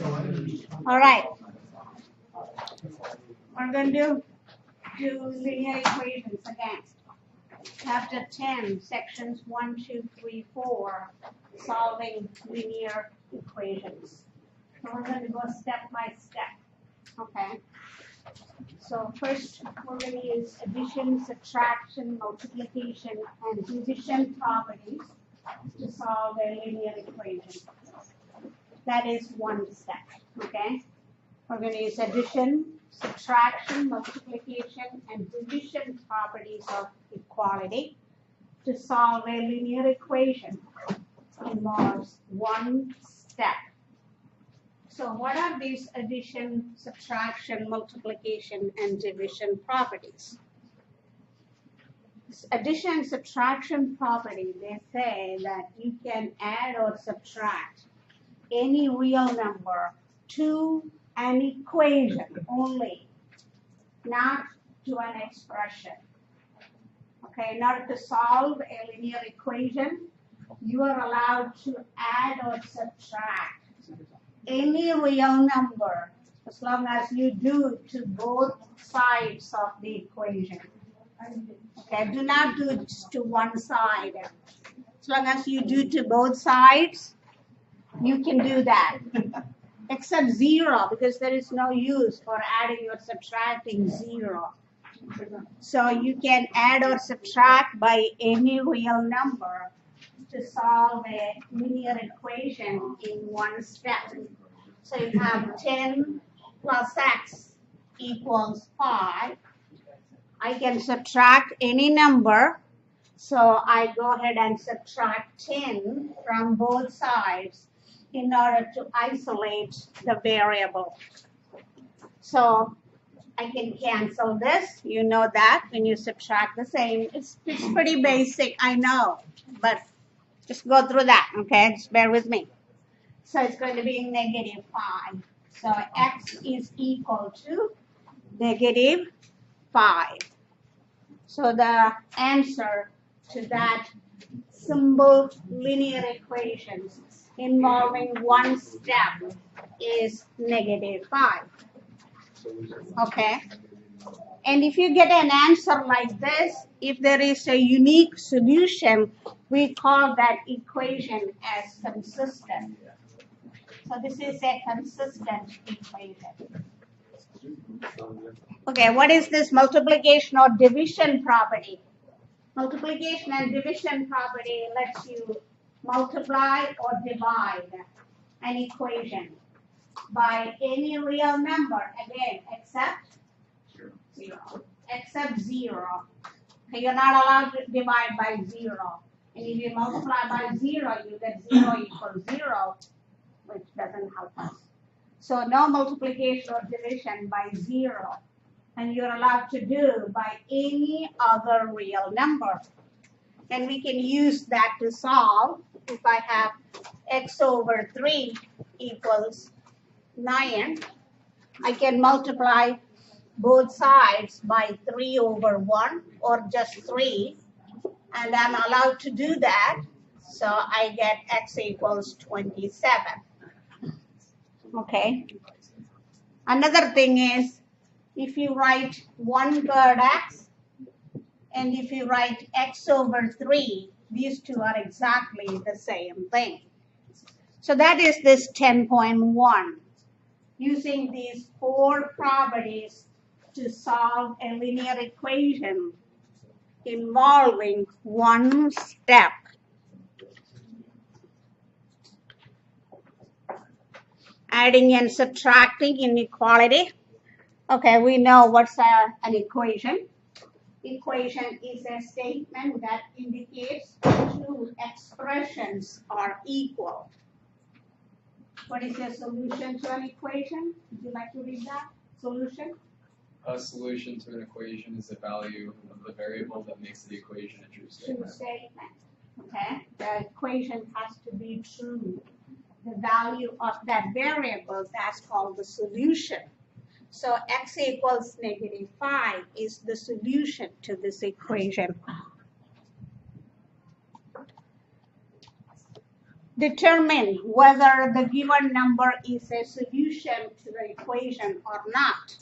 All right. We're going to do linear equations again. Chapter 10, sections 1, 2, 3, 4, solving linear equations. So we're going to go step by step. Okay. So first, we're going to use addition, subtraction, multiplication, and division properties to solve a linear equation. That is one step. Okay. We're going to use addition, subtraction, multiplication, and division properties of equality to solve a linear equation. Involves one step. So what are these addition, subtraction, multiplication, and division properties? This addition and subtraction property, they say that you can add or subtract any real number to an equation only, not to an expression. Okay, in order to solve a linear equation, you are allowed to add or subtract any real number as long as you do to both sides of the equation. Okay, do not do it just to one side. As long as you do to both sides, you can do that. Except 0, because there is no use for adding or subtracting 0. So you can add or subtract by any real number to solve a linear equation in one step. So you have 10 plus x equals 5. I can subtract any number. So I go ahead and subtract 10 from both sides in order to isolate the variable. So I can cancel this. You know that when you subtract the same. It's pretty basic, I know. But just go through that, okay? Just bear with me. So it's going to be negative 5. So x is equal to negative 5. So the answer to that simple linear equations involving one step is negative 5. Okay? And if you get an answer like this, if there is a unique solution, we call that equation as consistent. So this is a consistent equation. Okay, what is this multiplication or division property? Multiplication and division property lets you multiply or divide an equation by any real number, again, except 0. Except 0. Okay, you're not allowed to divide by 0. And if you multiply by 0, you get 0 equals 0, which doesn't help us. So no multiplication or division by 0. And you're allowed to do by any other real number. And we can use that to solve. If I have x over 3 equals 9, I can multiply both sides by 3 over 1 or just 3. And I'm allowed to do that. So I get x equals 27. Okay. Another thing is, if you write 1/3 x, and if you write x over 3, these two are exactly the same thing. So that is this 10.1. Using these 4 properties to solve a linear equation involving one step. Adding and subtracting inequality. Okay, we know what's an equation. Equation is a statement that indicates two expressions are equal. What is a solution to an equation? Would you like to read that? Solution? A solution to an equation is the value of the variable that makes the equation a true statement. True statement. Okay, the equation has to be true. The value of that variable, that's called the solution. So x equals negative 5 is the solution to this equation. determine whether the given number is a solution to the equation or not.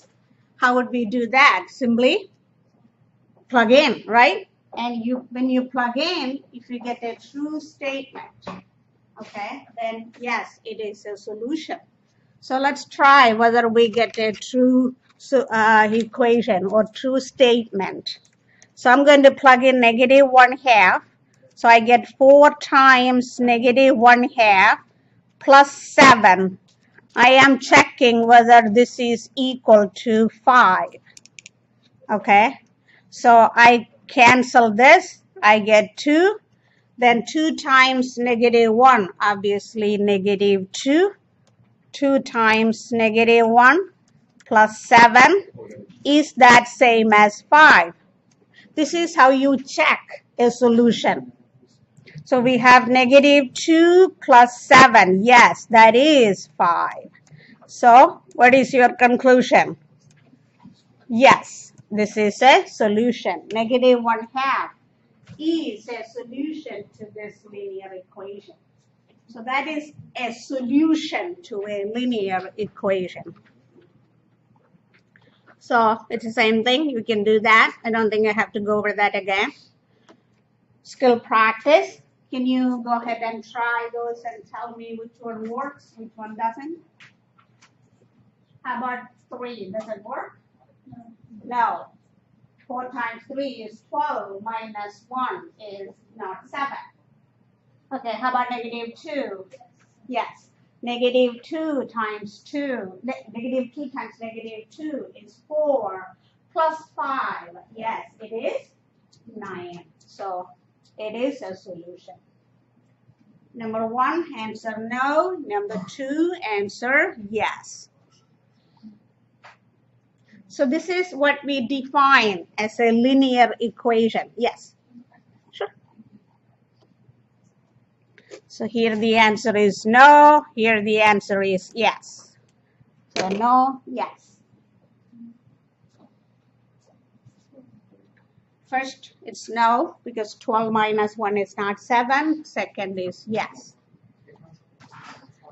How would we do that? Simply plug in, right? And when you plug in, if you get a true statement, okay, then yes, it is a solution. So let's try whether we get a true equation or true statement. So I'm going to plug in negative 1/2. So I get 4 times negative 1/2 plus 7. I am checking whether this is equal to 5. Okay. So I cancel this. I get 2. Then 2 times negative 1, obviously negative 2. 2 times negative 1 plus 7. Is that same as 5? This is how you check a solution. So we have negative 2 plus 7. Yes, that is 5. So what is your conclusion? Yes, this is a solution. Negative 1/2 is a solution to this linear equation. So that is a solution to a linear equation. So it's the same thing. You can do that. I don't think I have to go over that again. Skill practice. Can you go ahead and try those and tell me which one works, which one doesn't? How about 3? Does it work? No. 4 times 3 is 12 minus 1 is not 7. Okay, how about negative 2? Yes. Negative 2 times 2. Negative 2 times negative 2 is 4 plus 5. Yes, it is 9. So it is a solution. Number 1, answer no. Number 2, answer yes. So this is what we define as a linear equation. Yes. Sure. So here the answer is no. Here the answer is yes. So no, yes. First, it's no, because 12 minus 1 is not 7. Second is yes.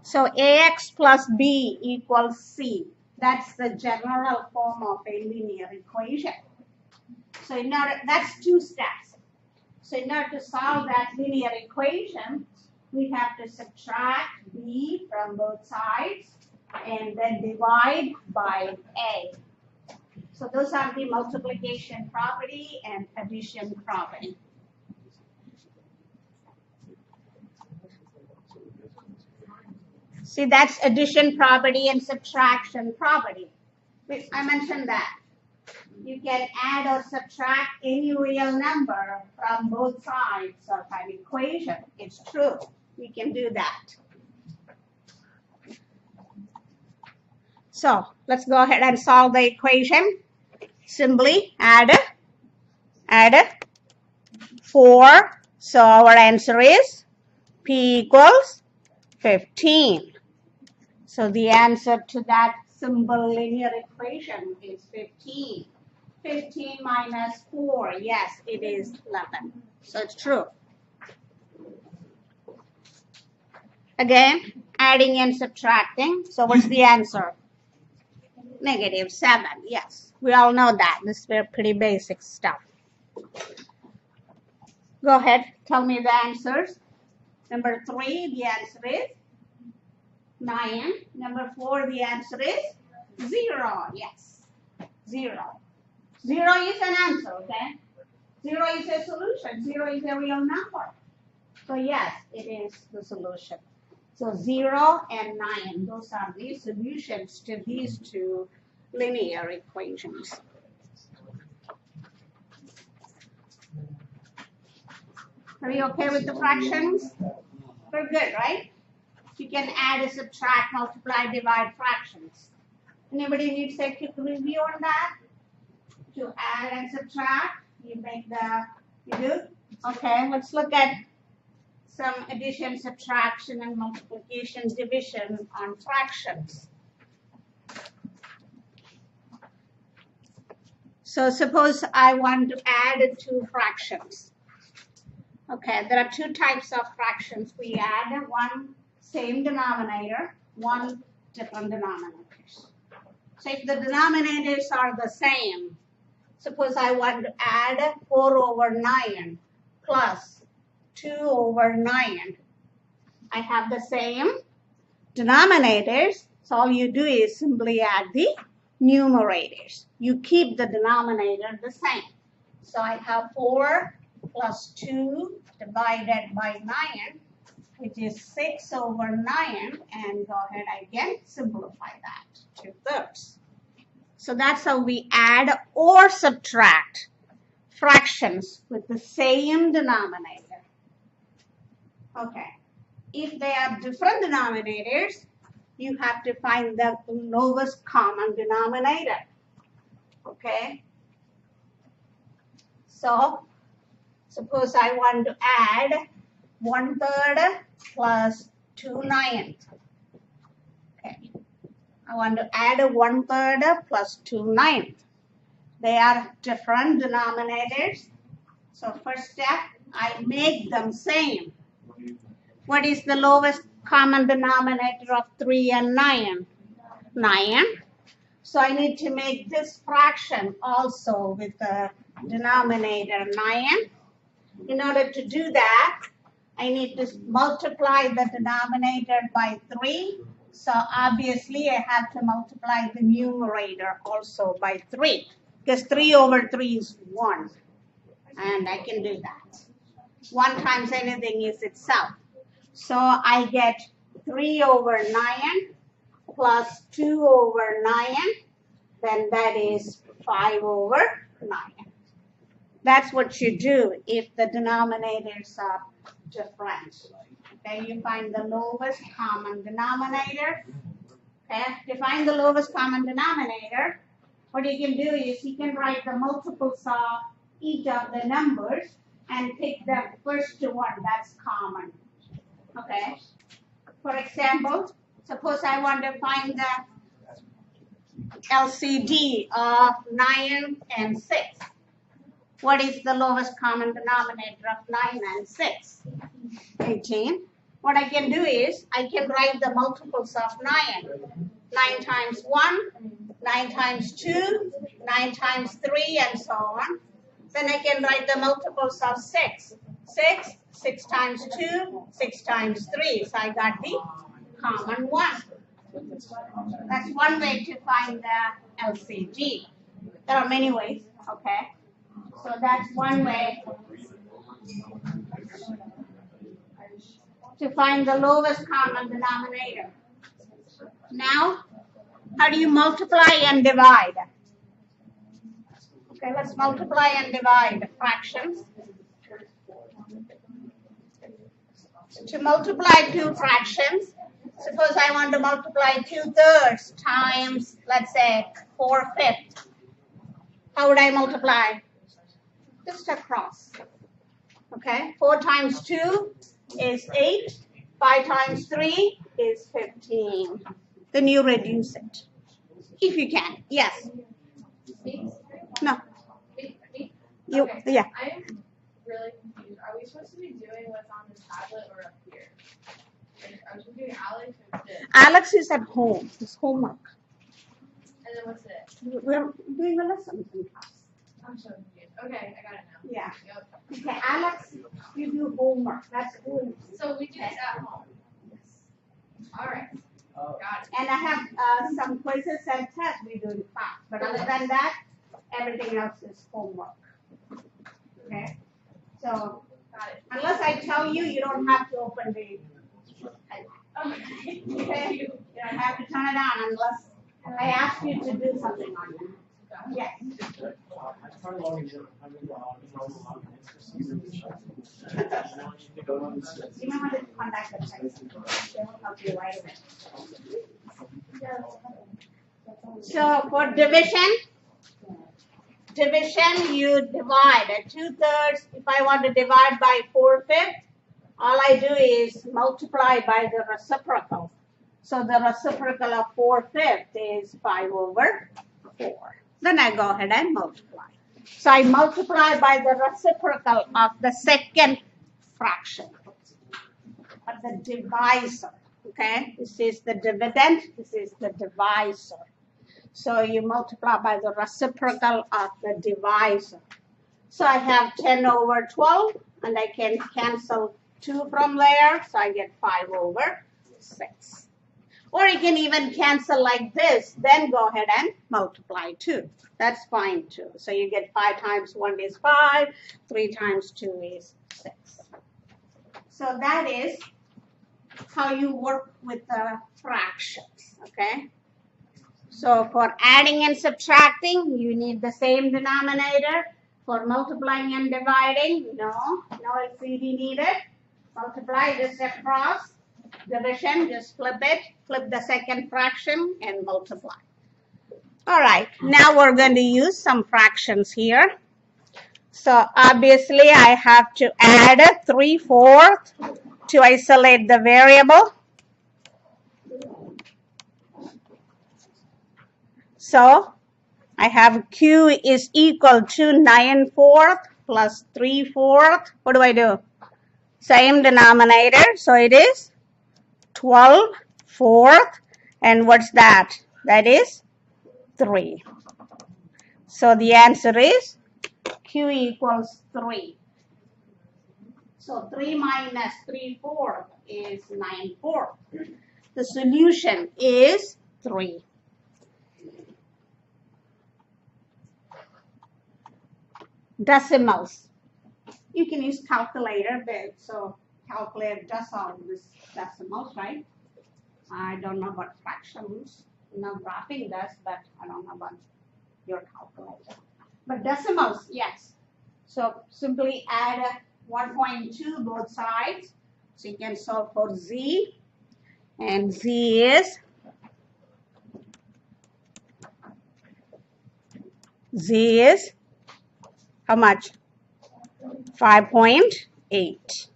So AX plus B equals C. That's the general form of a linear equation. So in order, that's 2 steps. So in order to solve that linear equation, we have to subtract B from both sides and then divide by A. So those are the multiplication property and addition property. See, that's addition property and subtraction property. I mentioned that. You can add or subtract any real number from both sides of an equation. It's true. We can do that. So let's go ahead and solve the equation. Simply add 4. So our answer is P equals 15. So the answer to that simple linear equation is 15. 15 minus 4, yes, it is 11. So it's true. Again, adding and subtracting. So what's the answer? Negative 7, yes. We all know that. This is pretty basic stuff. Go ahead, tell me the answers. Number 3, the answer is 9. Number 4, the answer is 0. Yes, 0. 0 is an answer, okay? 0 is a solution. 0 is a real number. So yes, it is the solution. So 0 and 9, those are the solutions to these 2 linear equations. Are you okay with the fractions? We're good, right? You can add, subtract, multiply, divide fractions. Anybody needs a quick review on that? To add and subtract, you do? Okay, let's look at some addition, subtraction, and multiplication, division on fractions. So suppose I want to add 2 fractions. Okay, there are two types of fractions. We add one same denominator, one different denominators. So if the denominators are the same, suppose I want to add 4 over 9 plus 2 over 9. I have the same denominators, so all you do is simply add the numerators. You keep the denominator the same. So I have 4 plus 2 divided by 9, which is 6 over 9, and go ahead again, simplify that, 2/3. So that's how we add or subtract fractions with the same denominator. Okay. If they are different denominators, you have to find the lowest common denominator. Okay. So, suppose I want to add 1/3 plus 2/9. Okay. I want to add 1/3 plus 2/9. They are different denominators. So first step, I make them same. What is the lowest common denominator of 3 and 9? 9. So I need to make this fraction also with the denominator 9. In order to do that, I need to multiply the denominator by 3. So obviously I have to multiply the numerator also by 3. Because 3 over 3 is 1. And I can do that. 1 times anything is itself. So I get 3 over 9 plus 2 over 9. Then that is 5 over 9. That's what you do if the denominators are different. Okay, you find the lowest common denominator. Okay, to find the lowest common denominator, what you can do is you can write the multiples of each of the numbers and pick the first one that's common. Okay. For example, suppose I want to find the LCD of 9 and 6. What is the lowest common denominator of 9 and 6? 18. What I can do is I can write the multiples of 9. 9 times 1, 9 times 2, 9 times 3, and so on. Then I can write the multiples of 6. 6 times 2, 6 times 3. So I got the common one. That's one way to find the LCG. There are many ways, okay? So that's one way to find the lowest common denominator. Now, how do you multiply and divide? Okay, let's multiply and divide fractions. To multiply two fractions, suppose I want to multiply 2/3 times, let's say, 4/5. How would I multiply? Just across. Okay, 4 times 2 is 8. 5 times 3 is 15. Then you reduce it. If you can. Yes. No. You, Okay. yeah. I'm really confused. Are we supposed to be doing what's on the tablet or up here? Like, are we supposed to be doing Alex or this? Alex is at home. It's homework. And then what's it? We're doing a lesson in class. I'm so confused. Okay, I got it now. Yeah. Yep. Okay, Alex, you do homework. That's good. So we do this at home. All right. Got it. And I have some quizzes and tests we do in class. But other than that, everything else is homework. Okay? So, Got it. unless I tell you, you don't have to open the Okay. okay? You don't have to turn it on unless I ask you to do something on it. Yes. You know how to contact the text. They will help you right away. So for division, you divide 2/3. If I want to divide by 4/5, all I do is multiply by the reciprocal. So the reciprocal of 4/5 is 5 over 4. Then I go ahead and multiply. So I multiply by the reciprocal of the second fraction. But the divisor, okay? This is the dividend, this is the divisor. So you multiply by the reciprocal of the divisor. So I have 10 over 12, and I can cancel 2 from there, so I get 5 over 6. Or you can even cancel like this, then go ahead and multiply 2. That's fine too. So you get 5 times 1 is 5, 3 times 2 is 6. So that is how you work with the fractions, okay? So for adding and subtracting, you need the same denominator. For multiplying and dividing, no LCD needed. Multiply just across. Division, just flip it. Flip the second fraction and multiply. All right, now we're going to use some fractions here. So obviously I have to add a 3/4 to isolate the variable. So I have Q is equal to 9/4 plus 3/4. What do I do? Same denominator, so it is 12/4. And what's that? That is 3. So the answer is Q equals 3. So 3 minus 3/4 is 9/4. The solution is 3. Decimals. You can use calculator, but so calculator does all this decimals, right? I don't know about fractions. No, graphing does, but I don't know about your calculator. But decimals, yes. So simply add 1.2 both sides. So you can solve for Z. And Z is how much? 5.8.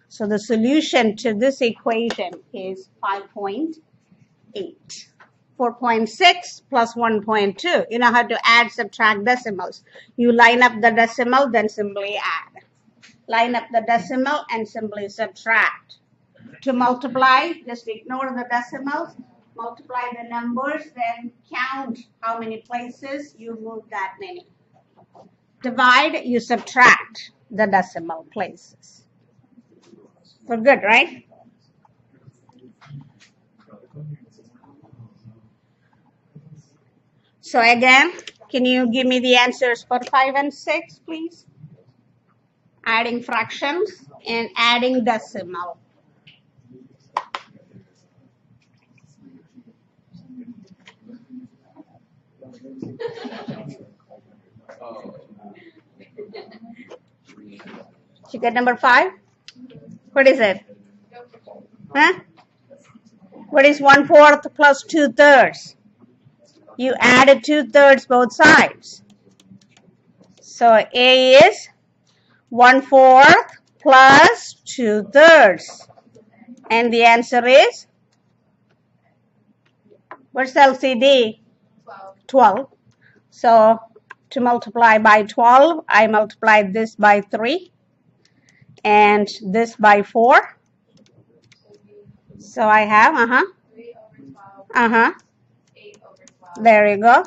So the solution to this equation is 5.8. 4.6 plus 1.2. You know how to add, subtract decimals. You line up the decimal, then simply add. Line up the decimal and simply subtract. To multiply, just ignore the decimals. Multiply the numbers, then count how many places you move that many. Divide, you subtract the decimal places. For good, right? So again, can you give me the answers for 5 and 6, please? Adding fractions and adding decimal. You get number 5? What is it? Huh? What is 1/4 plus 2/3? You added 2/3 both sides. So A is 1/4 plus 2/3. And the answer is, what's the LCD? 12. So to multiply by 12, I multiplied this by 3 and this by 4. So I have, 3 over 12, 8 over 12. There you go,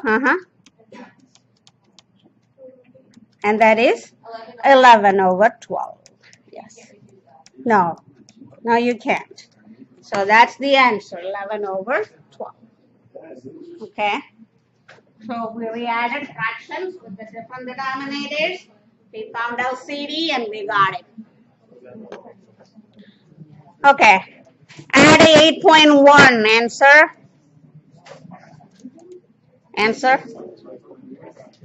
And that is 11 over 12. Yes. No, you can't. So that's the answer, 11 over 12. Okay. So we added fractions with the different denominators. We found LCD and we got it. Okay. Add a 8.1. Answer. Answer.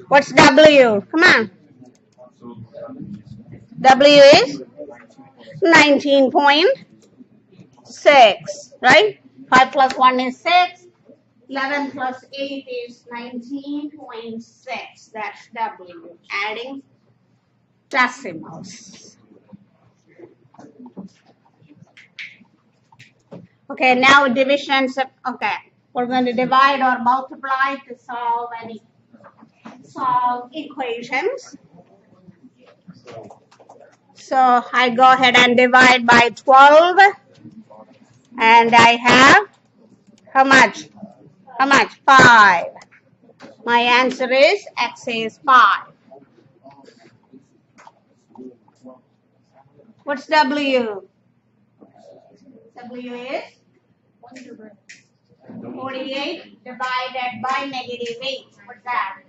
What's W? Come on. W is 19.6, right? 5 plus 1 is 6. 11 plus 8 is 19.6. That's W. Adding decimals. Okay, now division. Okay, we're going to divide or multiply to solve equations. So I go ahead and divide by 12. And I have how much? How much? 5. My answer is x is 5. What's W? W is 48 divided by negative 8. What's that?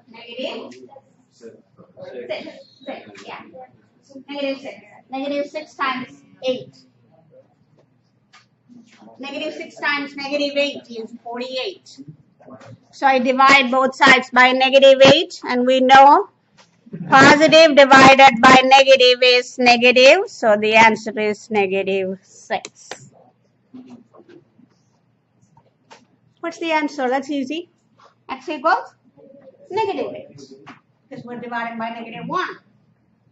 Negative 6. 6. Yeah. Negative 6. Negative 6 times 8. Negative 6 times negative 8 is 48. So I divide both sides by negative 8, and we know positive divided by negative is negative. So the answer is negative 6. What's the answer? That's easy. X equals negative 8. Because we're dividing by negative 1.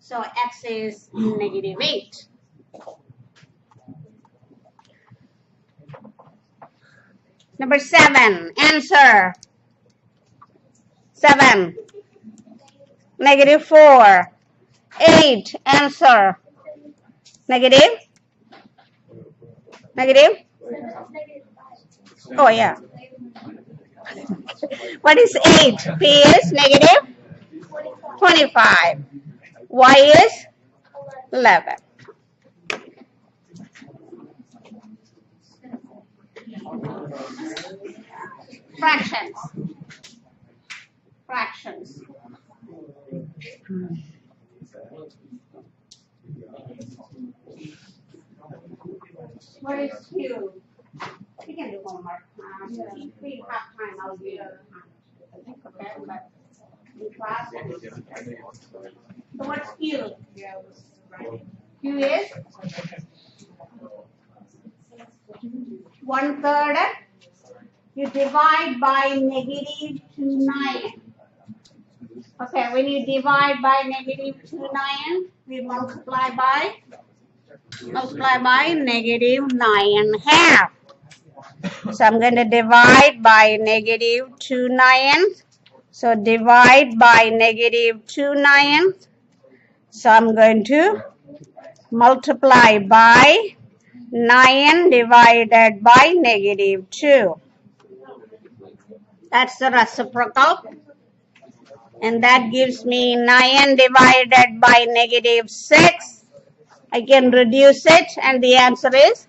So x is negative 8. Number 7, answer. 7. Negative 4. 8, answer. Negative? Negative? Oh, yeah. What is 8? P is negative 25. Y is 11. Fractions. Fractions. What is Q? We can do homework. If we have time, I'll do it. Okay, but in class. So what's Q? Q is 1/3. You divide by negative 2/9. Okay, when you divide by negative 2/9, we multiply by negative 9/2. So I'm going to divide by negative 2/9. So divide by negative 2/9. So I'm going to multiply by 9 divided by negative 2. That's the reciprocal. And that gives me 9 divided by negative 6. I can reduce it, and the answer is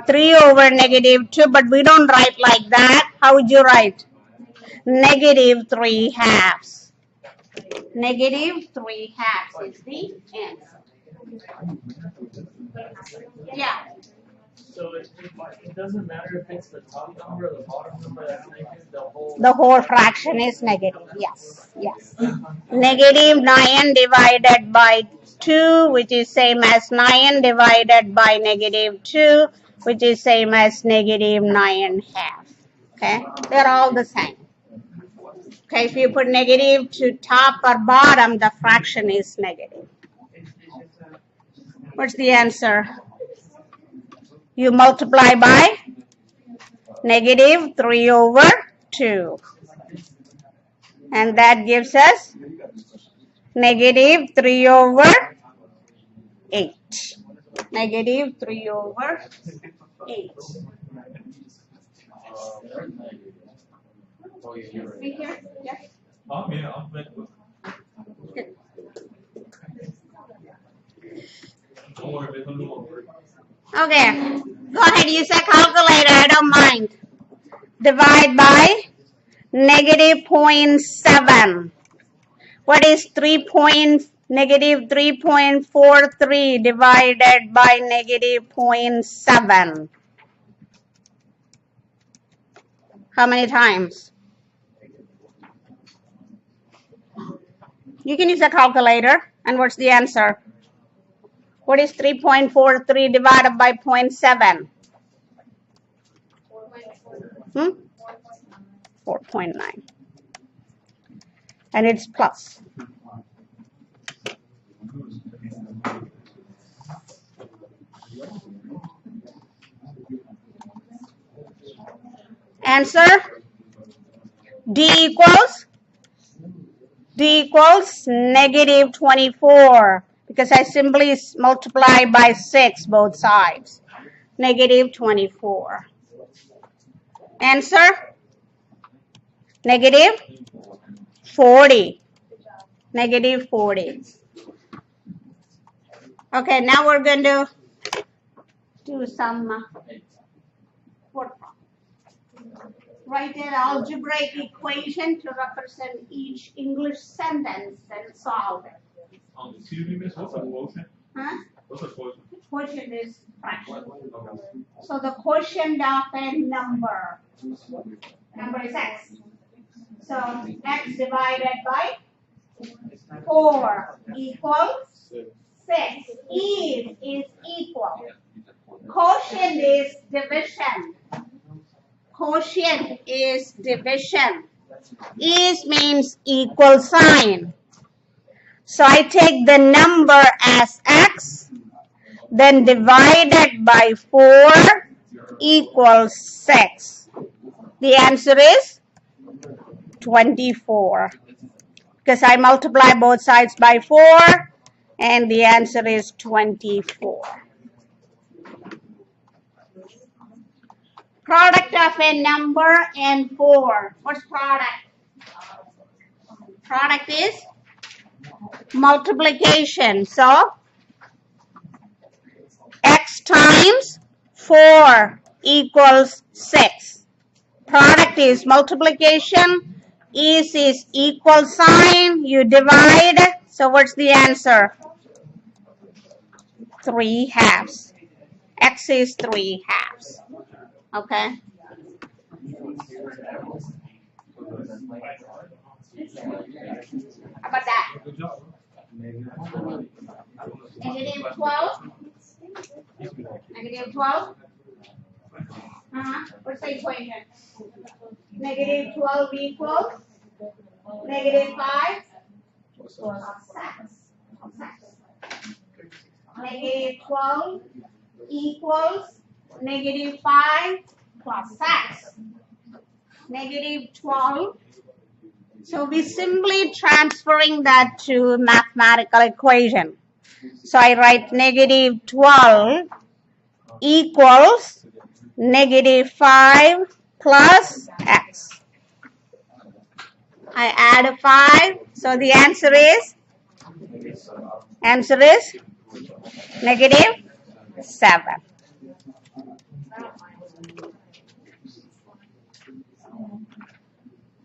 3 over negative 2, but we don't write like that. How would you write? Negative 3/2. Negative 3/2 is the answer. Yeah. So it doesn't matter if it's the top number or the bottom number that's negative, the whole fraction is negative. Yes, yes. Negative 9 divided by 2, which is same as 9 divided by negative 2, which is same as negative 9/2. Okay, they're all the same. Okay, if you put negative to top or bottom, the fraction is negative. What's the answer? You multiply by negative 3 over 2. And that gives us negative 3 over 8. Negative 3 over 8. Right here? Yes. Okay, go ahead, use a calculator, I don't mind. Divide by negative 0.7. What is negative 3.43 divided by negative 0.7? How many times? You can use a calculator. And what's the answer? What is 3.43 divided by 0.7? 4.9. And it's plus. Answer? D D equals negative 24 because I simply multiply by 6 both sides. Negative 24. Answer? Negative 40. Negative 40. Okay, now we're going to do some work. Write an algebraic equation to represent each English sentence and solve it. Excuse me, miss, what's a quotient? Huh? What's a quotient? Quotient is fraction. So the quotient of a number is x. So x divided by 4 equals 6. Is equal. Quotient is division. Quotient is division. Is means equal sign. So I take the number as x, then divided by 4 equals 6. The answer is 24. Because I multiply both sides by 4, and the answer is 24. Product of a number and 4. What's product? Product is multiplication. So, x times 4 equals 6. Product is multiplication. Is equal sign. You divide. So, what's the answer? 3 halves. X is 3 halves. Okay. How about that? Negative 12. Negative 12. What's the equation? Negative 12 equals negative 5 plus 6. Negative 12 equals negative 5 plus 6. Negative 12. So we simply transferring that to mathematical equation. So I write negative 12 equals negative 5 plus x. I add a 5. So the answer is negative 7.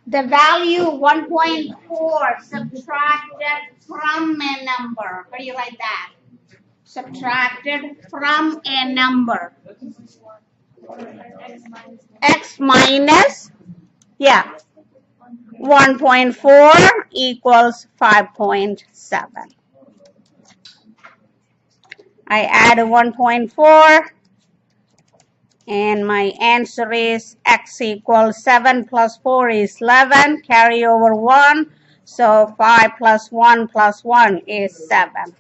The value 1.4 subtracted from a number. How do you write that? Subtracted from a number. X minus, 1.4 equals 5.7. I add a 1.4. And my answer is x equals 7 plus 4 is 11. Carry over 1. So 5 plus 1 is 7.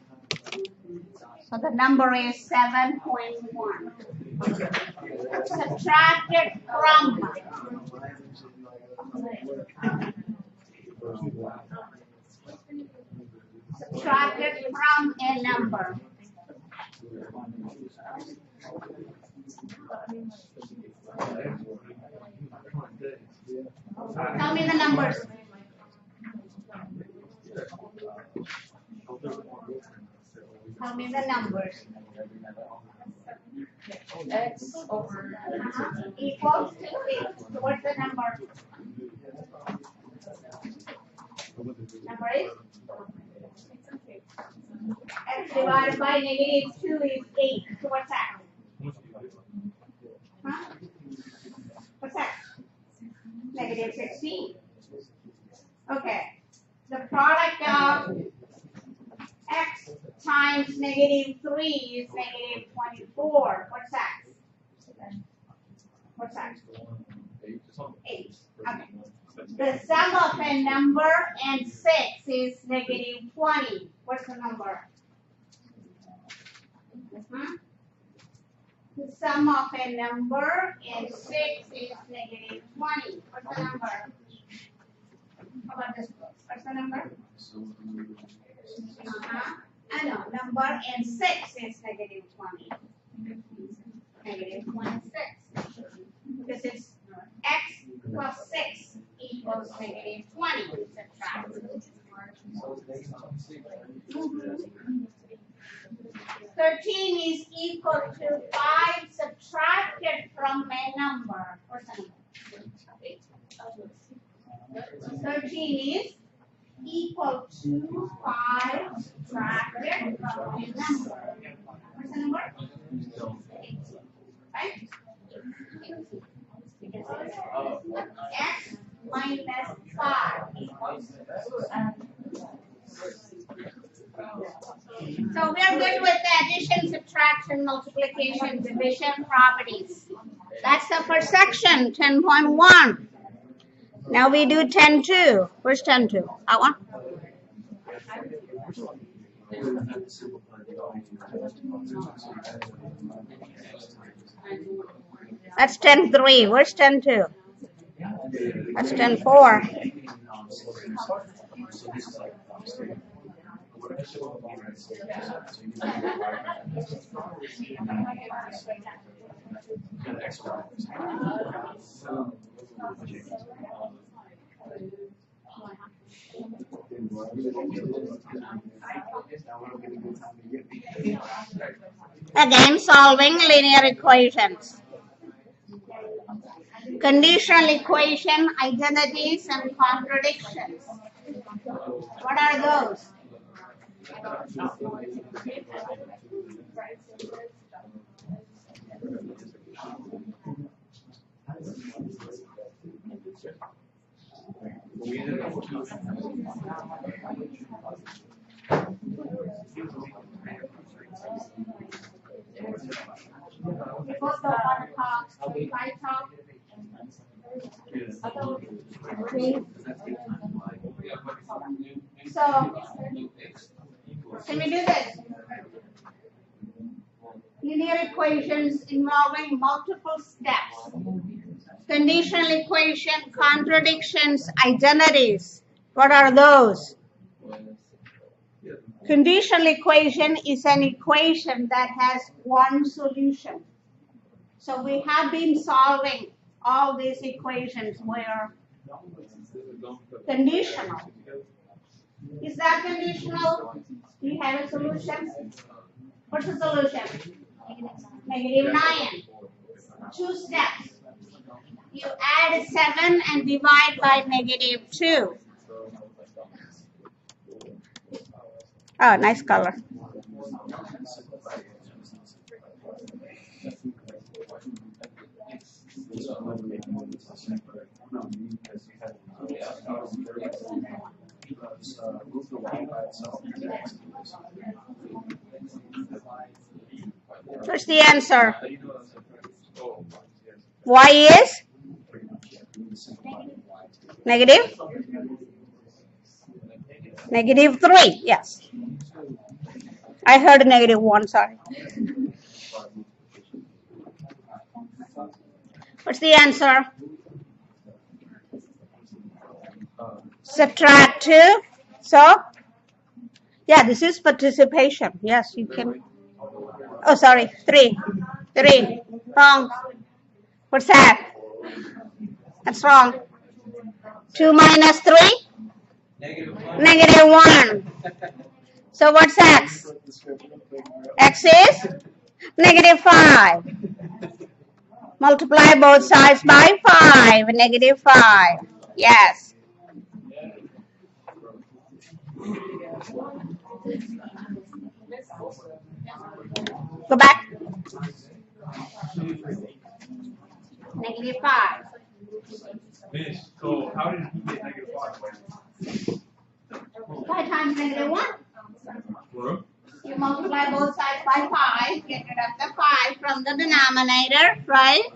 So the number is 7.1. Subtracted from. Subtracted from a number. Tell me the numbers. Tell me the numbers. X over Equals to 6. So what's the number? Number is? X divided by negative 2 is 8. So what's that? Huh? What's that? Negative 16. Okay. The product of x times negative 3 is negative 24. What's that? What's that? 8. Okay. The sum of a number and 6 is negative 20. What's the number? The sum of a number and 6 is negative 20. What's the number? How about this? What's the number? I know, number and 6 is negative 20. Negative 26. Because it's x plus 6 equals negative 20. Subtract. 13 is equal to 5 subtracted from a number. What's the number? 13 is equal to 5 subtracted from a number. What's the number? Right? X minus 5 equals. So we are good with the addition, subtraction, multiplication, division properties. That's the first section, 10.1. Now we do 10.2. Where's 10.2? That one? That's 10.3. Where's 10.2? That's 10.4. Again, solving linear equations. Conditional equation, identities and contradictions. What are those? Both the one talks, I talk. So, can we do this? Linear equations involving multiple steps. Conditional equation, contradictions, identities. What are those? Conditional equation is an equation that has one solution. So we have been solving all these equations where conditional. Is that conditional? Do you have a solution? What's the solution? Negative 9. 2 steps. You add 7 and divide by negative 2. Oh, nice color. What's the answer? Y is? Negative? Negative 3, yes. I heard negative 1, sorry. What's the answer? Subtract 2. So, yeah, this is participation. Yes, you can. Oh, sorry, 3. 3. Wrong. What's that? That's wrong. 2 minus 3? Negative 1. So what's x? X is negative 5. Multiply both sides by 5. Negative 5. Yes. Go back. Negative 5. Miss, so how did he get negative 5? 5 times negative 1. What? You multiply both sides by 5, get rid of the 5 from the denominator, right?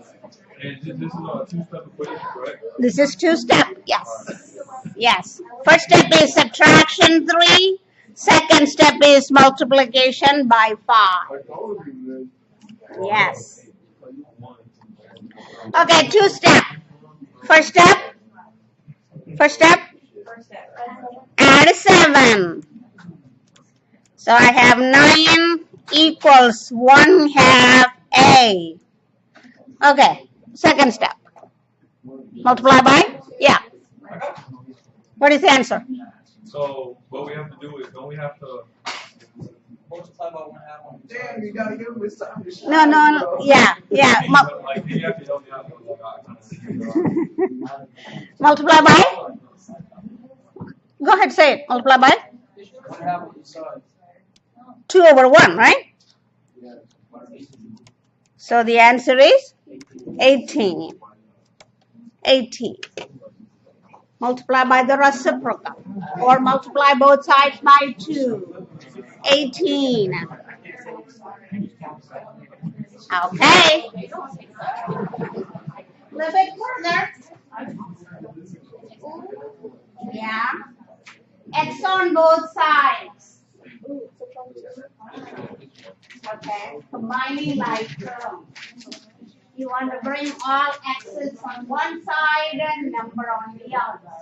And this is a two-step equation, correct? This is 2-step, yes. Yes. First step is subtraction 3. Second step is multiplication by 5. Yes. Okay, 2-step. First step. Add 37. So I have 9 equals 1/2 A. Okay, second step. Multiply by? Yeah. What is the answer? So what we have to do is, don't we have to multiply by 1/2? Damn, you gotta give him his time to shine. No. Yeah. Like, you have to help me out. Multiply by? Go ahead, say it. Multiply by? 2 over 1, right? So the answer is 18. 18. Multiply by the reciprocal. Or multiply both sides by 2. 18. Okay. A little bit further. Yeah. X on both sides. Okay. Combining like terms. You want to bring all x's on one side and number on the other.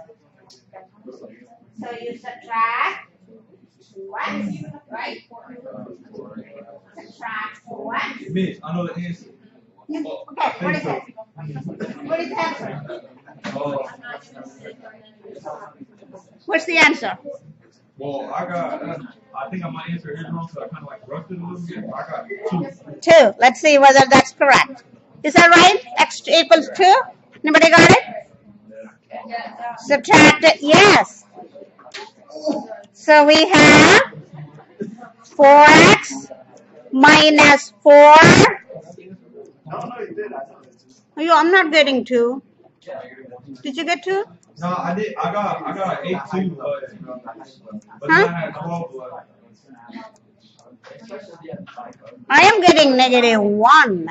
So you subtract 2x, right? Subtract 2x. Miss, I know the answer. Okay, what is it? What is the answer? Oh, What's the answer? well, I think I might answer it wrong, so I kind of like rushed it a little bit. I got 2. 2. Let's see whether that's correct. Is that right? X equals 2? Anybody got it? Subtract it. Yes. So we have 4x minus 4. No, you did. I'm not getting 2. Did you get 2? No, I did. I got an 8-2, but Huh? then I had 12. I am getting negative 1.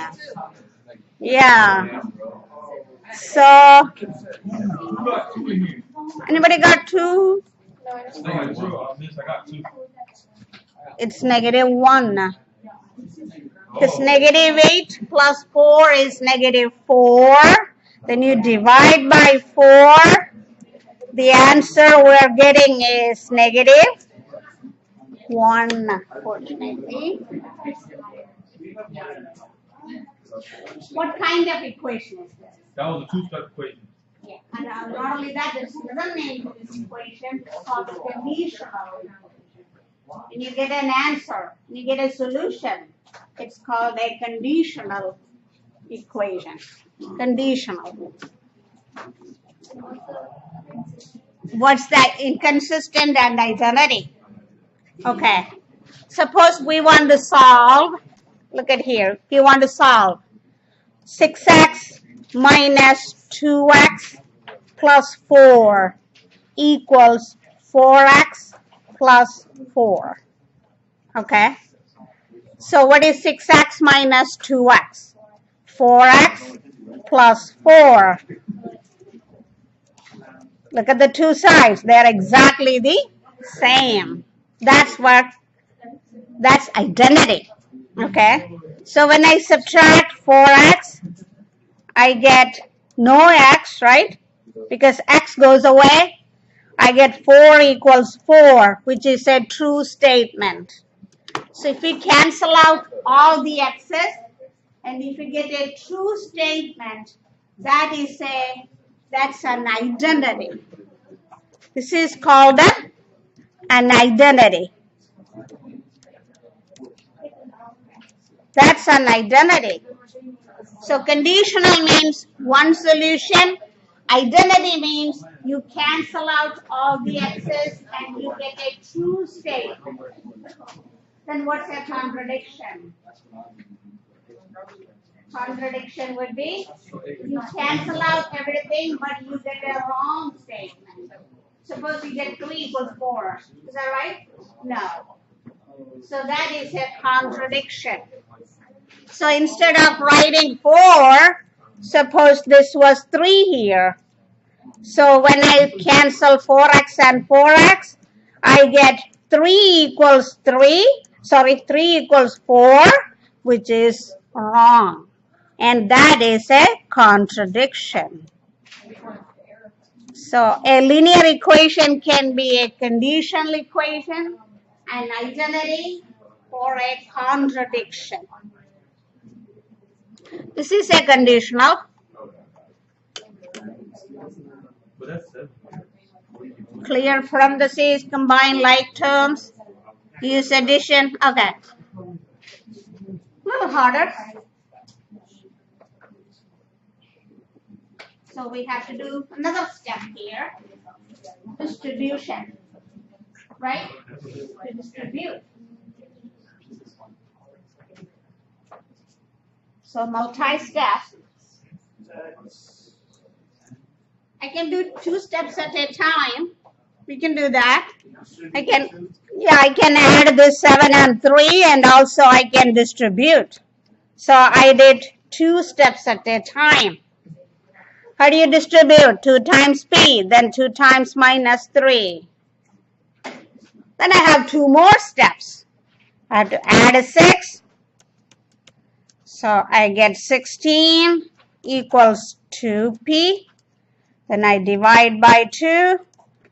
Yeah. So, Who got 2 in here? anybody got 2? I got 2. Miss, I got 2. It's negative 1. Because Oh. negative 8 plus 4 is negative 4. Then you divide by 4. The answer we're getting is negative 1, fortunately. What kind of equation is this? That was a 2-step equation. Yeah. And not only that, there's another name for this equation. It's called the conditional equation. And you get an answer, you get a solution. It's called a conditional equation. Conditional. What's that? Inconsistent and identity. Okay. Suppose we want to solve, look at here, you want to solve 6x minus 2x plus 4 equals 4x plus 4. Okay. So what is 6x minus 2x? 4x plus 4. Look at the two sides. They're exactly the same. That's identity. Okay. So when I subtract 4x, I get no x, right? Because x goes away. I get 4 equals 4, which is a true statement. So if we cancel out all the x's, and if we get a true statement, that's an identity. This is called an identity. That's an identity. So conditional means one solution. Identity means you cancel out all the x's and you get a true statement. Then what's a contradiction? Contradiction would be you cancel out everything but you get a wrong statement. Suppose you get 3 equals 4. Is that right? No. So that is a contradiction. So instead of writing 4, suppose this was 3 here. So when I cancel 4x and 4x, I get 3 equals 3. Sorry, 3 equals 4, which is wrong. And that is a contradiction. So a linear equation can be a conditional equation, an identity, or a contradiction. This is a conditional. But that's seven. Clear parentheses, combine like terms, use addition. Okay. A little harder. So we have to do another step here. Distribution. Right? To distribute. So multi-step. I can do 2 steps at a time. We can do that. I can add this 7 and 3, and also I can distribute. So I did 2 steps at a time. How do you distribute? 2 times p, then 2 times minus 3. Then I have 2 more steps. I have to add a 6. So I get 16 equals 2p. Then I divide by 2.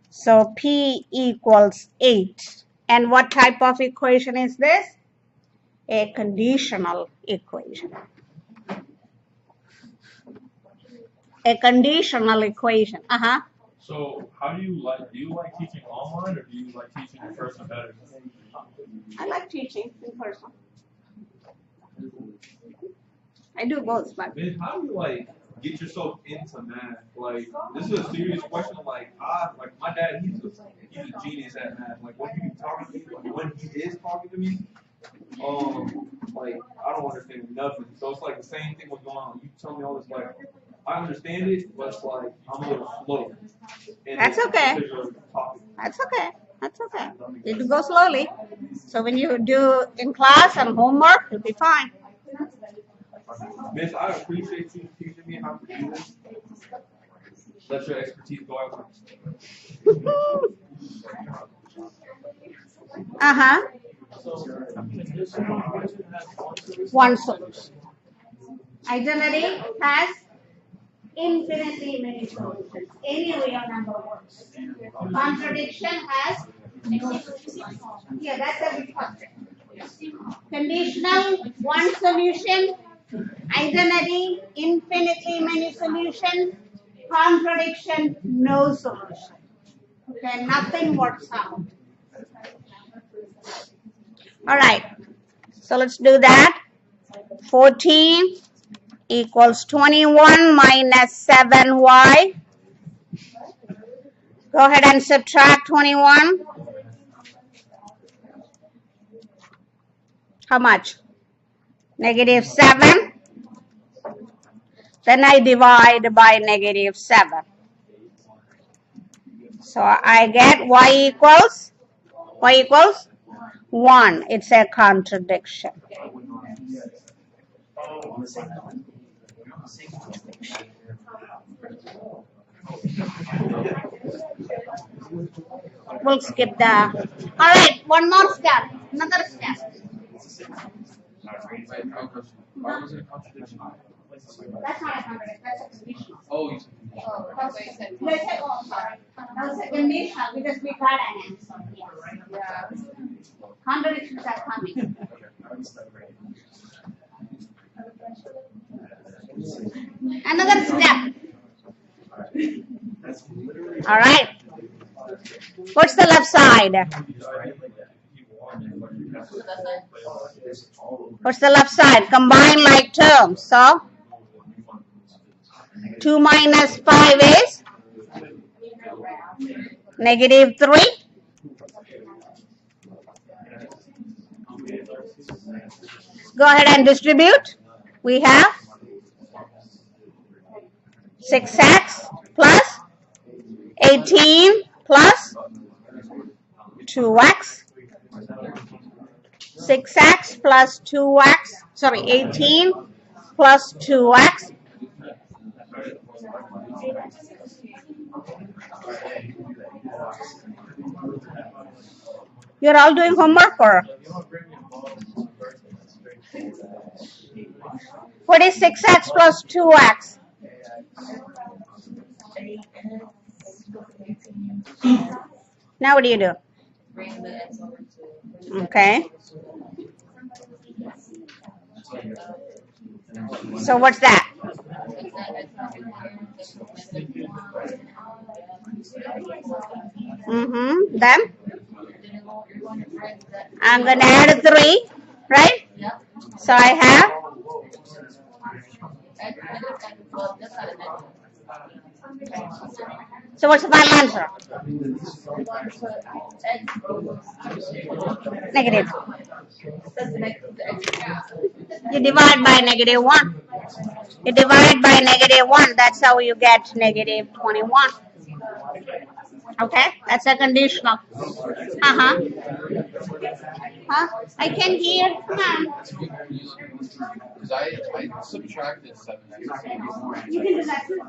So p equals 8. And what type of equation is this? A conditional equation. A conditional equation. So how do you like teaching online or do you like teaching in person better? I like teaching in person. I do both, but Man, how do you get yourself into math? Like, this is a serious question. Like my dad, he's a genius at math. Like when he be talking to me, when he is talking to me, I don't understand nothing. So it's like the same thing was going on. You tell me all this, I understand it, but it's like I'm a little slow. And that's okay. That's okay. That's okay. You go slowly. So when you do in class and homework, you'll be fine. Miss, I appreciate you teaching me how to do this. Let your expertise go out. So conditional equation has One solution. Identity has infinitely many solutions. Any real number works. Contradiction has, that's a big concept. Conditional, one solution. Identity, infinitely many solutions. Contradiction, no solution. Okay, nothing works out. All right, so let's do that. 14 equals 21 minus 7y. Go ahead and subtract 21. How much? Negative 7. Then I divide by negative 7. So I get y equals 1. It's a contradiction. We'll skip that. All right, one more step. Another step. That's not a contradiction. That's a conditional. Oh, you Sorry. That's a conditional because we got an answer. Yes. Yeah. Contradictions are coming. Another step. All right. What's the left side? What's the left side? Combine like terms. So 2 minus 5 is negative 3. Go ahead and distribute. We have 6x plus 18 plus 2x. 6x plus 2x. Sorry, 18 plus 2x. You're all doing homework or? What is 6x plus 2x? Now what do you do? Bring the x over to. Okay. So what's that? Mm-hmm. Then I'm gonna add 3, right? So I have. So what's the final answer? Negative. You divide by -1. You divide by -1. That's how you get negative 21. Okay, that's a conditional. Huh? I can hear. Come on. Because I subtracted 7x. You can do that too.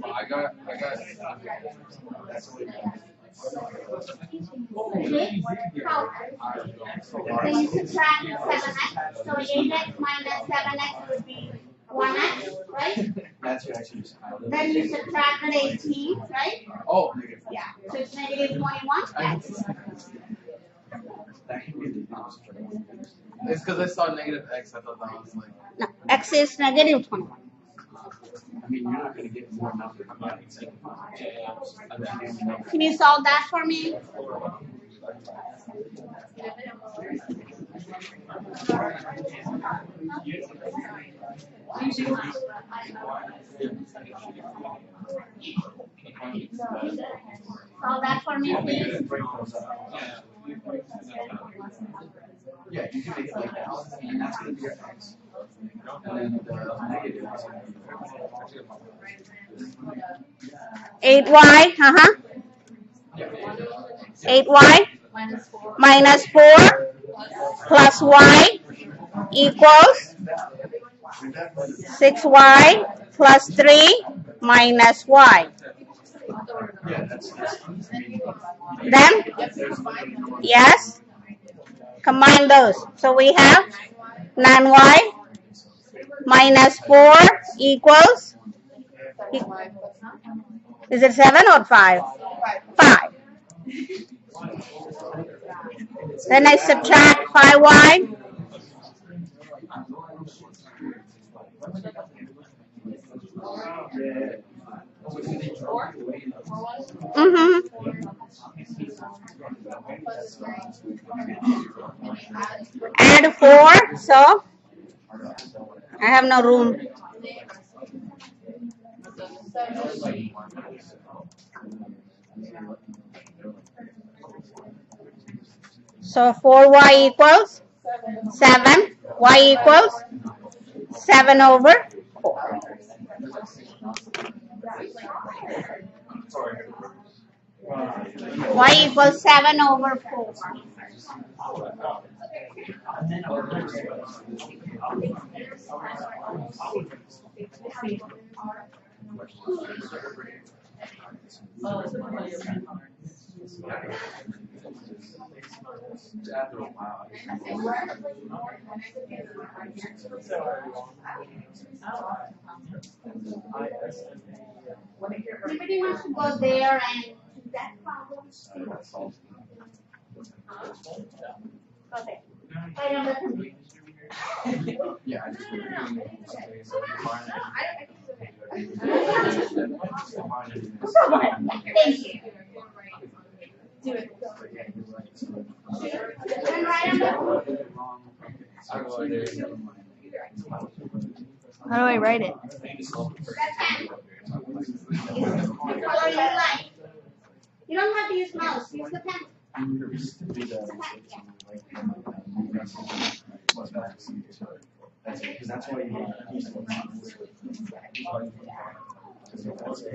I got. How? Then you subtract 7x. So 8x minus 7x would be 1x, right? That's what actually just. Then you subtracted 18, right? Oh, Yeah. So it's negative 21. Yes. That can be the. it's because I saw negative x. I thought that was like. No, x is negative 21. I mean, you're not gonna get more numbers. Can you solve that for me? Solve that for me, please. Yeah, you can make it like that, and that's gonna be your x. And then the negative is gonna be. 8y, 8y minus 4 plus y equals 6y plus 3 minus y. Yeah, that's, Then, yes, combine those. So we have 9y minus 4 equals, is it 7 or 5? 5. Then I subtract 5y. Add 4, so I have no room. So 4y equals 7, y equals 7 over 4. Y equals 7 over 4. after a while. Anybody wants to go there and do that problem? Go there. Right on the computer. Yeah, I just. Thank you. Do it. Turn right on the How do I write it? color you like. You don't have to use mouse, use the pen. That's why you use the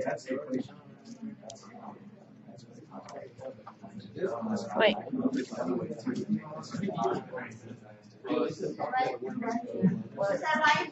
that's the equation. Wait. Is that right?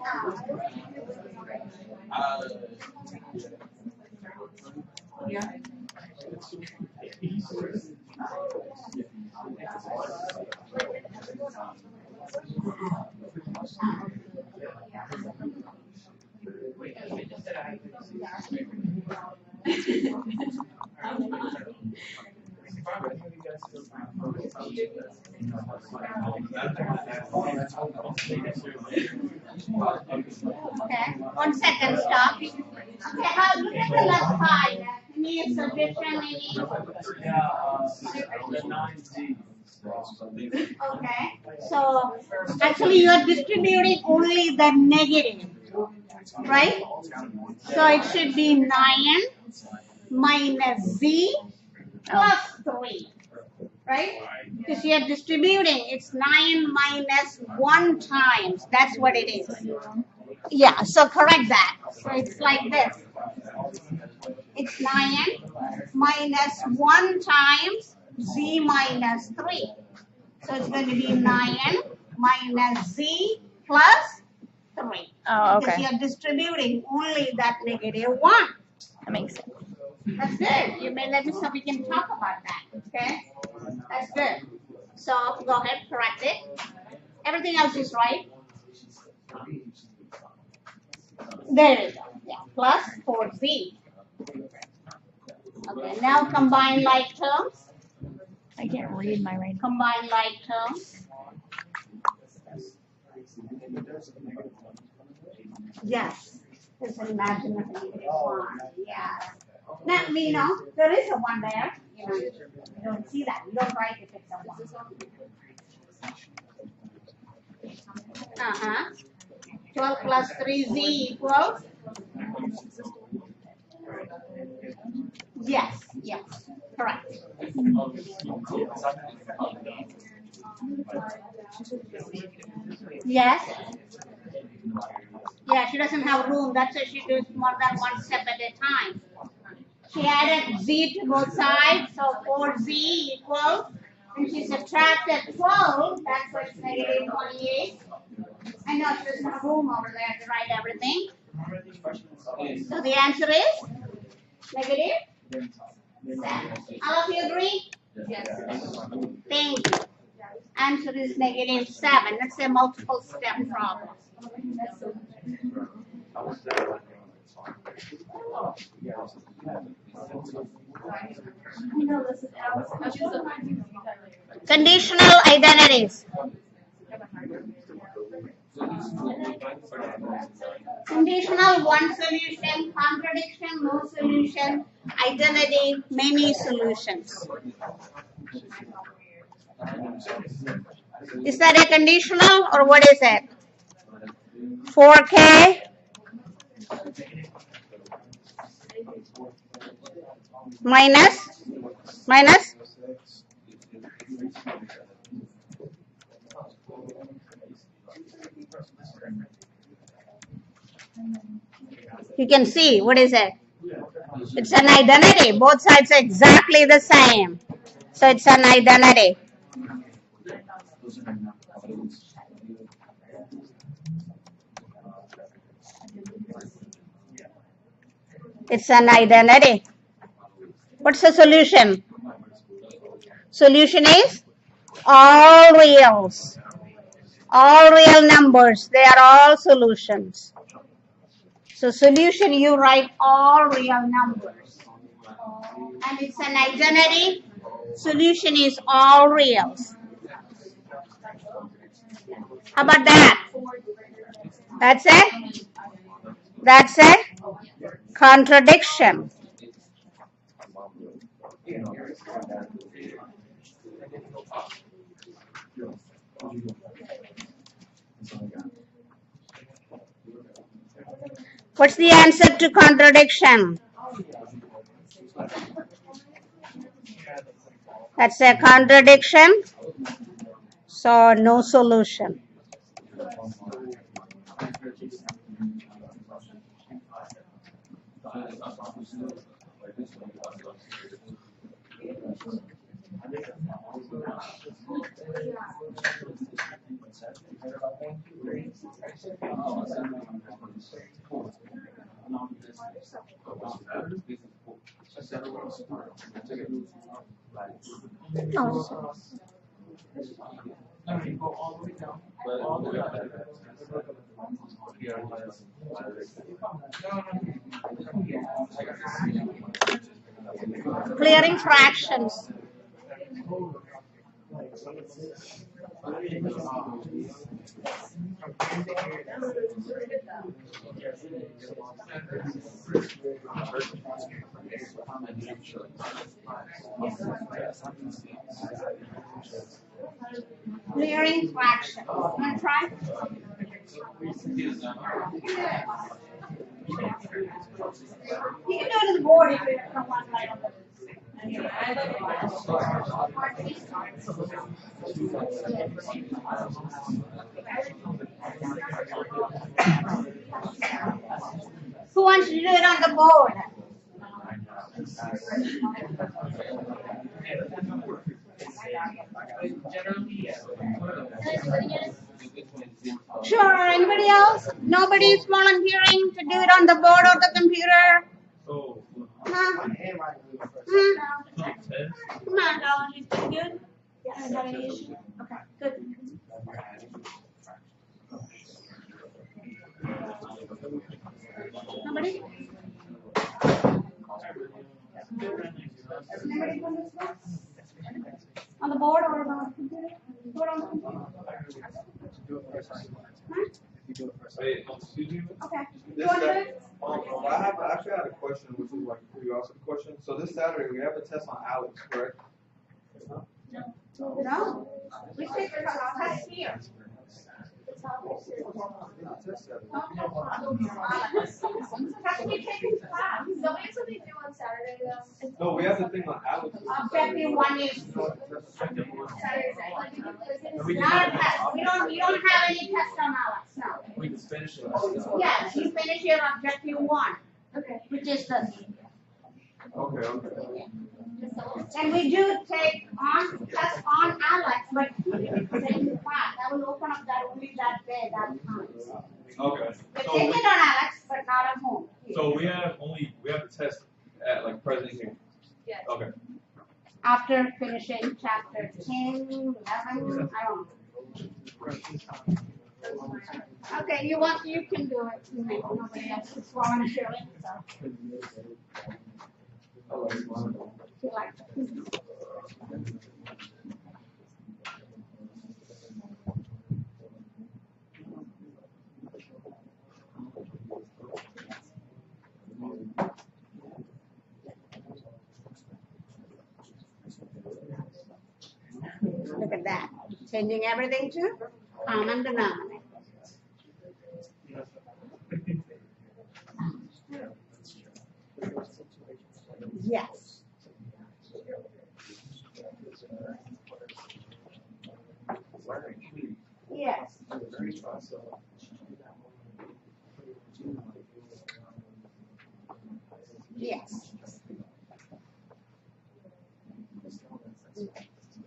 Okay, 1 second, stop. Okay, look at the left side. Any suggestion, any? The 9Z. Okay, so actually you are distributing only the negative, right? So it should be 9 minus z plus 3, right? Because you are distributing, it's 9 minus 1 times. That's what it is. Yeah, so correct that. So it's like this. It's 9 minus 1 times z minus 3. So it's going to be 9 minus z plus 3. Oh, Because okay. you're distributing only that negative 1. That makes sense. That's good. You may let me so we can talk about that. Okay? That's good. So go ahead, correct it. Everything else is right. There we go. Yeah, plus 4z. Okay, now combine like terms. I can't read my writing. Combine like terms. Yes, there's an imaginary one. Yes. Now we know there is a one there. You know, you don't see that. You don't write if it's a one. Uh-huh. 12 plus 3z equals? Yes, yes, correct. Yes. Yeah, she doesn't have room. That's why she does more than one step at a time. She added z to both sides, so 4z equals, and she subtracted 12, that's why it's negative 28. I know she doesn't have room over there to write everything. So the answer is negative 7. All of you agree? Yes. Thank you. Answer is negative 7. That's a multiple step problem. Conditional identities. Conditional, one solution, contradiction, no solution, identity, many solutions. Is that a conditional or what is it? 4K? Minus? You can see, what is it? It's an identity. Both sides are exactly the same. So it's an identity. It's an identity. What's the solution? Solution is all reals. All real numbers. They are all solutions. So solution, you write all real numbers. And it's an identity. Solution is all reals. How about that? That's it? That's a contradiction. What's the answer to contradiction? That's a contradiction. So no solution. Oh. Clearing fractions. Clearing fraction. Wanna try? You can do it on the board if you don't want to write on the. Who wants to do it on the board? Sure, anybody else? Nobody's volunteering to do it on the board or the computer? So, Huh? Come on, Dawn, you doing good? Anybody issue? Okay, good. Nobody? Nobody on this one? On the board or on the computer? Board on the computer? hey, excuse me? Okay. You This want to do Sat- it? I actually had a question, which is like a curiosity question. So this Saturday, we have a test on Alex, correct? No. We take the test here. Test Saturday. Test we take in class. Don't we have something due on Saturday though? No, we have the thing on Alex. Objective one is Saturday night. not a test. We don't have any test on Alex, no. We just finished it. Yes, you finish your objective one, Okay. which is the, Okay. and we do take on, test on Alex, but same class. I will open up that only that day, that time. Okay. We So take we, it on Alex, but not at home. so we have a test at like present here. Yes. Okay. After finishing chapter 10, 11, I don't know. Okay, you can do it. Nobody else is volunteering, so. You like it. Look at that. Changing everything to common denominator. Yes. Yes. Yes.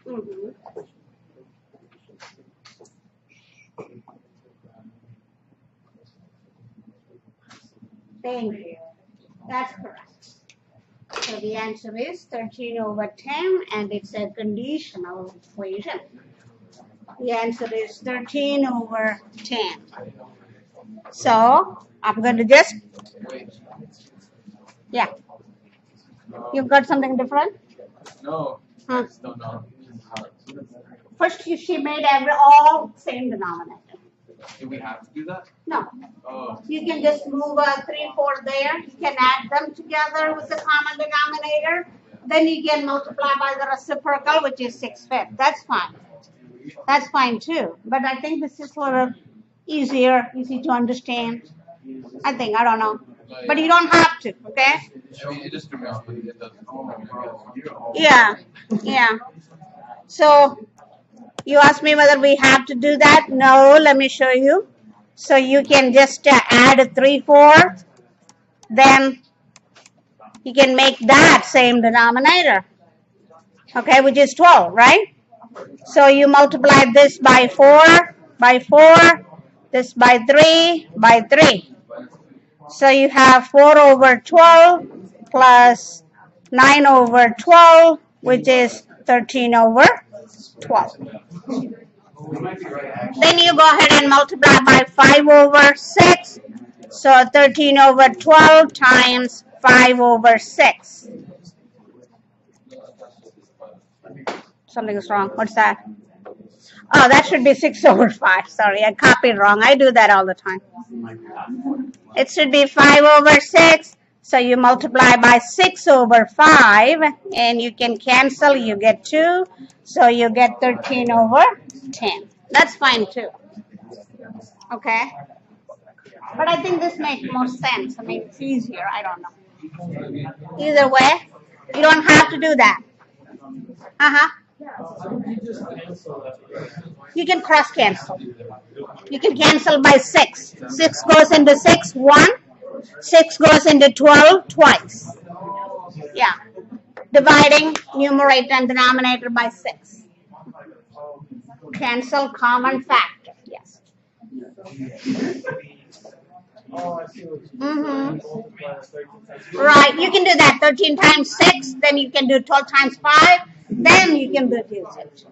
Mhm. Thank you. That's correct. So the answer is 13 over 10, and it's a conditional equation. The answer is 13 over 10. So I'm going to just, yeah. You've got something different? No, I Huh. just don't know how. First, she made all same denominator. Do we have to do that? No, Oh, you can just move 3, 4 there. You can add them together with the common denominator. Then you can multiply by the reciprocal, which is 6/5. That's fine. That's fine too. But I think this is a little easier, easy to understand. I think, I don't know. But you don't have to, okay? I mean, it just threw me off, but it doesn't. Yeah, yeah. So you asked me whether we have to do that. No, let me show you. So you can just add a 3, 4. Then you can make that same denominator. Okay, which is 12, right? So you multiply this by 4, this by 3, by 3. So you have 4 over 12 plus 9 over 12, which is 13 over 12. Then you go ahead and multiply by 5 over 6. So 13 over 12 times 5 over 6. Something is wrong. What's that? Oh, that should be 6 over 5. Sorry, I copied wrong. I do that all the time. It should be 5 over 6. So you multiply by 6 over 5, and you can cancel. You get 2. So you get 13 over 10. That's fine too. Okay? But I think this makes more sense. I mean, it's easier. I don't know. Either way, you don't have to do that. Uh-huh. You can cross cancel. You can cancel by 6. 6 goes into 6, 1. 6 goes into 12 twice. Yeah. Dividing numerator and denominator by 6. Cancel common factor. Yes. Mm-hmm. Right. You can do that. 13 times 6. Then you can do 12 times 5. Then you can reduce it.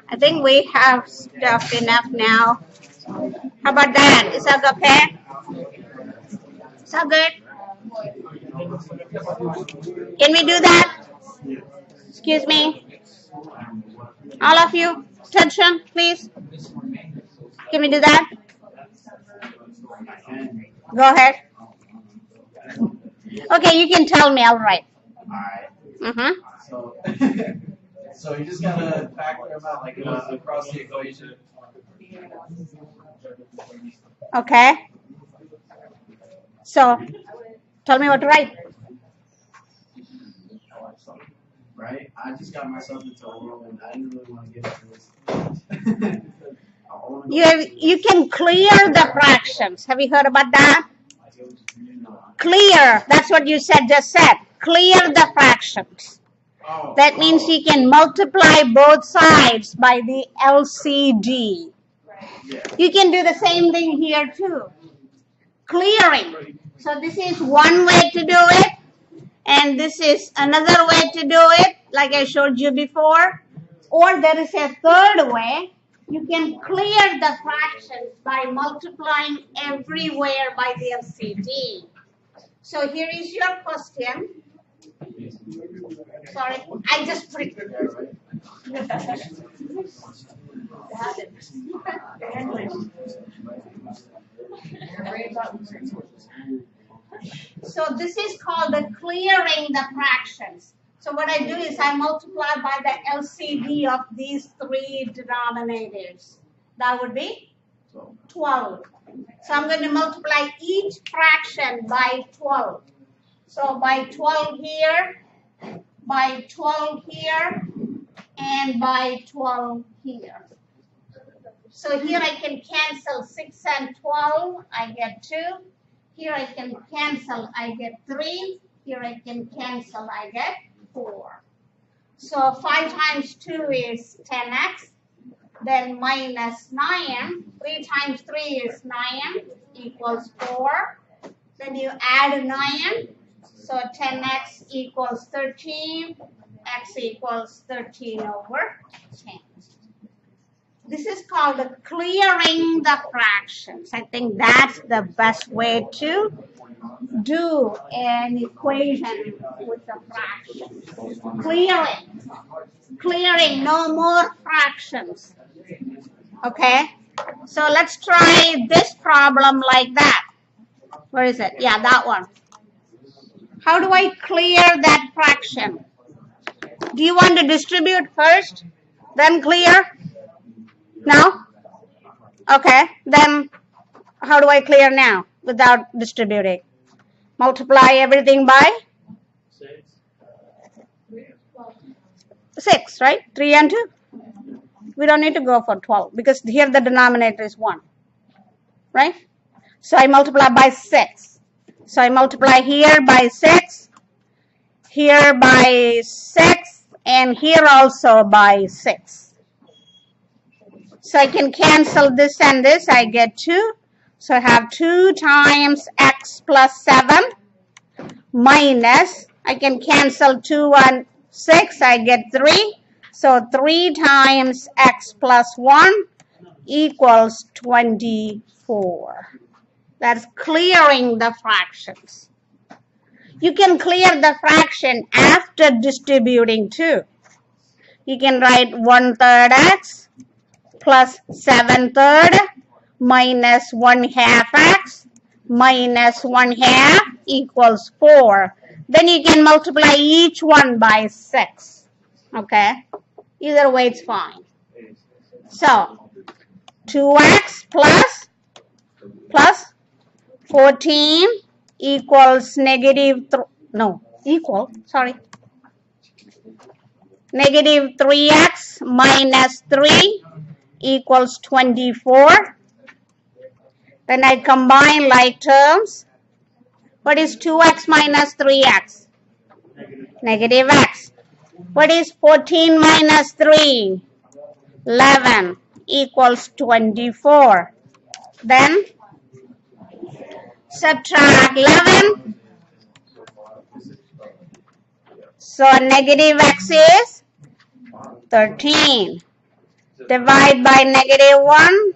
I think we have stuff enough now. How about that? Is that okay? Is that good? Can we do that? Excuse me. All of you, attention, please. Can we do that? Go ahead. Okay, you can tell me. I'll write. Alright. So you just gotta factor them out like across the equation. Okay. So, tell me what to write. Right? I just got myself into a whirlwind. I didn't really want to get into this. You can clear the fractions. Have you heard about that? Clear. That's what you just said. Clear the fractions. That means you can multiply both sides by the LCD. You can do the same thing here too. Clearing. So this is one way to do it. And this is another way to do it, like I showed you before. Or there is a third way. You can clear the fractions by multiplying everywhere by the LCD. So here is your question. Sorry, I just put it. So this is called the clearing the fractions. So what I do is I multiply by the LCD of these 3 denominators. That would be 12. So I'm going to multiply each fraction by 12. So by 12 here, by 12 here, and by 12 here. So here I can cancel 6 and 12, I get 2. Here I can cancel, I get 3. Here I can cancel, I get 4. So 5 times 2 is 10x. Then minus 9. 3 times 3 is 9 equals 4. Then you add 9. So 10x equals 13. X equals 13 over 10. This is called the clearing the fractions. I think that's the best way to do an equation with the fractions. Clearing. Clearing, no more fractions. Okay? So let's try this problem like that. Where is it? Yeah, that one. How do I clear that fraction? Do you want to distribute first, then clear? No? Okay, then how do I clear now without distributing? Multiply everything by 6, right? 3 and 2. We don't need to go for 12 because here the denominator is 1, right? So I multiply by 6. So I multiply here by 6, here by 6, and here also by 6. So I can cancel this and this. I get 2. So I have 2 times x plus 7 minus I can cancel 2 and 6, I get 3. So 3 times x plus 1 equals 24. That's clearing the fractions. You can clear the fraction after distributing too. You can write 1/3 x plus 7/3 minus 1/2 x minus 1/2 equals 4. Then you can multiply each one by 6. Okay? Either way it's fine. So 2x plus 14 equals negative negative 3x minus 3 equals 24. Then I combine like terms. What is 2x minus 3x? Negative x. What is 14 minus 3? 11 equals 24. Then subtract 11. So negative x is 13. Divide by negative 1.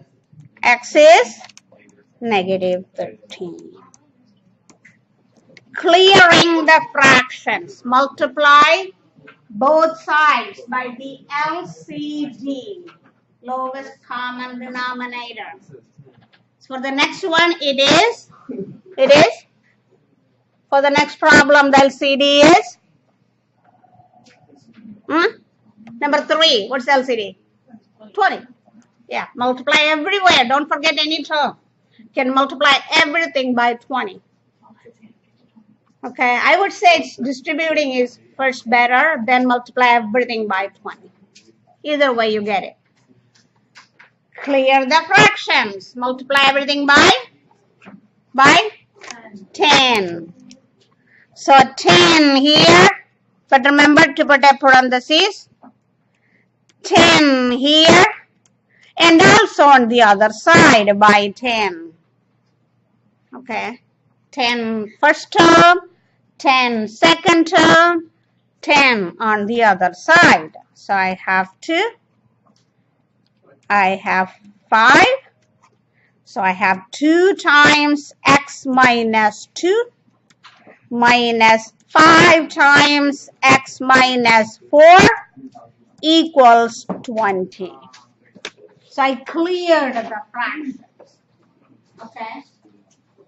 X is negative 13. Clearing the fractions. Multiply both sides by the LCD, lowest common denominator. So for the next one, it is, for the next problem, the LCD is, number 3, what's LCD? 20. Yeah, multiply everywhere, don't forget any term. You can multiply everything by 20. Okay, I would say distributing is first better, then multiply everything by 20. Either way you get it. Clear the fractions. Multiply everything by 10. So 10 here, but remember to put a parenthesis. 10 here, and also on the other side by 10. Okay, 10 first term, 10 second term, 10 on the other side. So I have 5. So I have 2 times x minus 2 minus 5 times x minus 4 equals 20. So I cleared the fractions. Okay.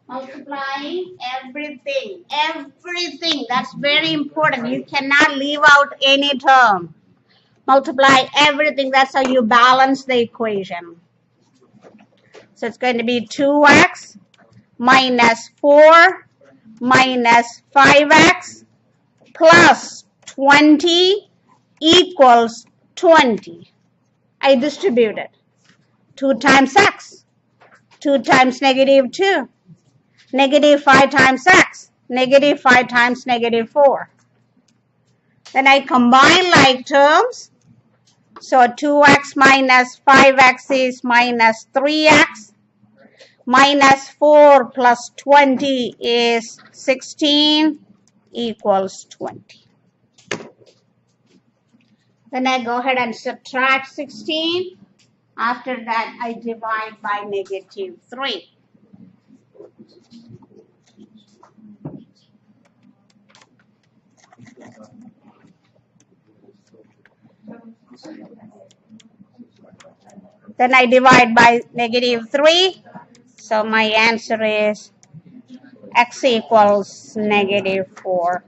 Multiplying everything. That's very important. You cannot leave out any term. Multiply everything. That's how you balance the equation. So it's going to be 2x minus 4 minus 5x plus 20 equals 20. I distributed. 2 times x. 2 times negative 2. Negative 5 times x. Negative 5 times negative 4. Then I combine like terms. So 2x minus 5x is minus 3x. Minus 4 plus 20 is 16 equals 20. Then I go ahead and subtract 16. After that, I divide by negative 3. Then I divide by negative 3. So my answer is x equals negative 4.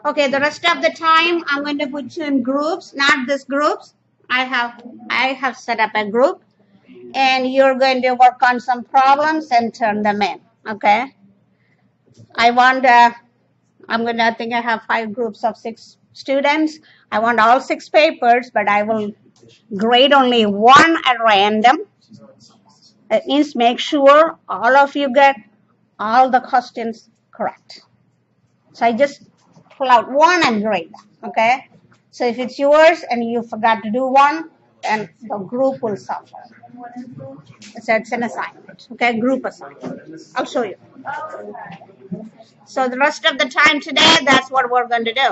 Okay, the rest of the time I'm going to put you in groups, not these groups. I have set up a group, and you're going to work on some problems and turn them in. Okay. I think I have 5 groups of 6 students. I want all 6 papers, but I will grade only 1 at random. That means make sure all of you get all the questions correct. So I just pull out 1 and grade them. Okay. So if it's yours and you forgot to do 1, and the group will suffer. It's an assignment, okay, group assignment. I'll show you. So the rest of the time today, that's what we're going to do.